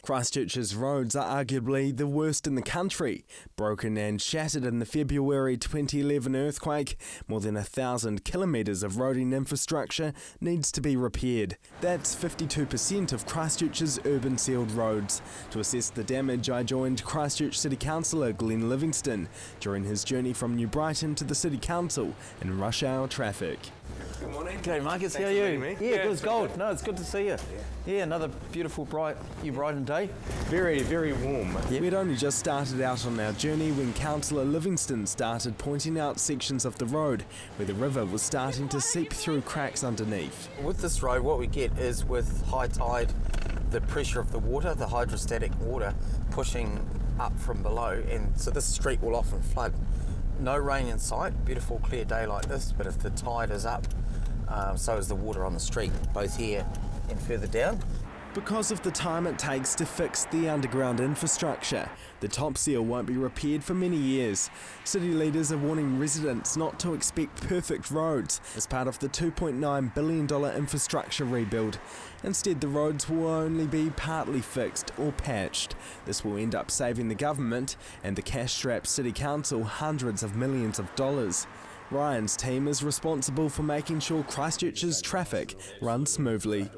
Christchurch's roads are arguably the worst in the country. Broken and shattered in the February 2011 earthquake, more than 1,000 kilometres of roading infrastructure needs to be repaired. That's 52% of Christchurch's urban sealed roads. To assess the damage, I joined Christchurch City Councillor Glenn Livingston during his journey from New Brighton to the City Council in rush hour traffic. Good morning. G'day Marcus, how are you? Yeah, good as gold. No, it's good to see you. Yeah, another beautiful, bright New Brighton day. Very, very warm. Yep. We'd only just started out on our journey when Councillor Livingston started pointing out sections of the road where the river was starting to seep through cracks underneath. With this road, what we get is with high tide, the pressure of the water, the hydrostatic water, pushing up from below, and so this street will often flood. No rain in sight, beautiful clear day like this, but if the tide is up, so is the water on the street, both here and further down. Because of the time it takes to fix the underground infrastructure, the top seal won't be repaired for many years. City leaders are warning residents not to expect perfect roads as part of the $2.9 billion infrastructure rebuild. Instead, the roads will only be partly fixed or patched. This will end up saving the government and the cash-strapped City Council hundreds of millions of dollars. Ryan's team is responsible for making sure Christchurch's traffic runs smoothly.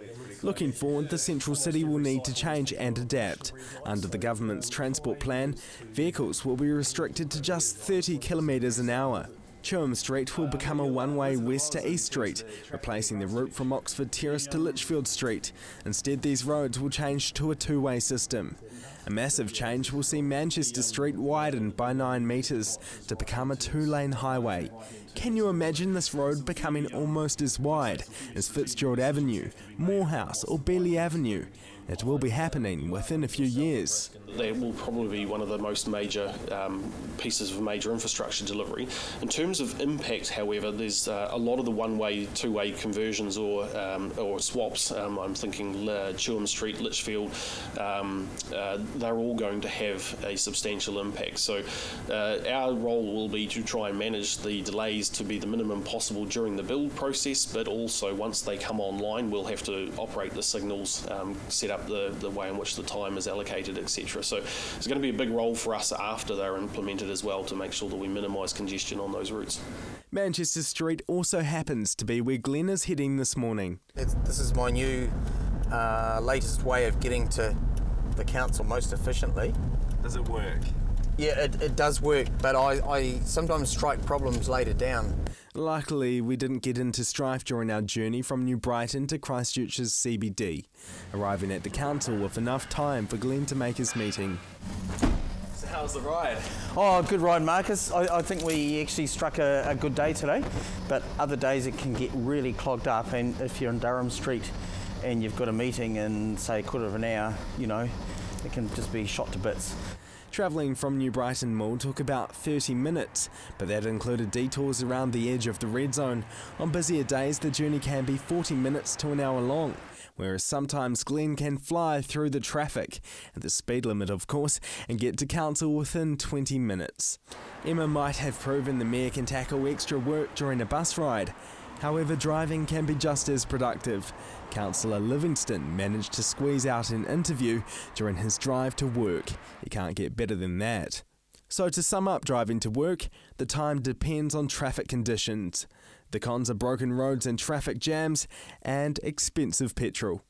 Looking forward, the central city will need to change and adapt. Under the government's transport plan, vehicles will be restricted to just 30 kilometres an hour. Chewham Street will become a one-way west to East Street, replacing the route from Oxford Terrace to Litchfield Street. Instead, these roads will change to a two-way system. A massive change will see Manchester Street widened by 9 metres to become a two-lane highway. Can you imagine this road becoming almost as wide as Fitzgerald Avenue, Morehouse or Beeley Avenue? It will be happening within a few years. That will probably be one of the most major pieces of major infrastructure delivery. In terms of impact, however, there's a lot of the one-way, two-way conversions or swaps. I'm thinking Chewham Street, Litchfield. They're all going to have a substantial impact. So our role will be to try and manage the delays to be the minimum possible during the build process, but also once they come online, we'll have to operate the signals, set up the way in which the time is allocated, etc. So it's going to be a big role for us after they're implemented as well to make sure that we minimise congestion on those routes. Manchester Street also happens to be where Glenn is heading this morning. This is my new latest way of getting to the council most efficiently. Does it work? Yeah, it does work, but I sometimes strike problems later down. Luckily, we didn't get into strife during our journey from New Brighton to Christchurch's CBD, arriving at the council with enough time for Glenn to make his meeting. So how's the ride? Oh, good ride, Marcus. I think we actually struck a good day today, but other days it can get really clogged up, and if you're in Durham Street and you've got a meeting in, say, a quarter of an hour, you know, it can just be shot to bits. Travelling from New Brighton Mall took about 30 minutes, but that included detours around the edge of the red zone. On busier days, the journey can be 40 minutes to an hour long, whereas sometimes Glenn can fly through the traffic, at the speed limit of course, and get to council within 20 minutes. Emma might have proven the Mayor can tackle extra work during a bus ride. However, driving can be just as productive. Councillor Livingston managed to squeeze out an interview during his drive to work. You can't get better than that. So to sum up driving to work, the time depends on traffic conditions. The cons are broken roads and traffic jams, and expensive petrol.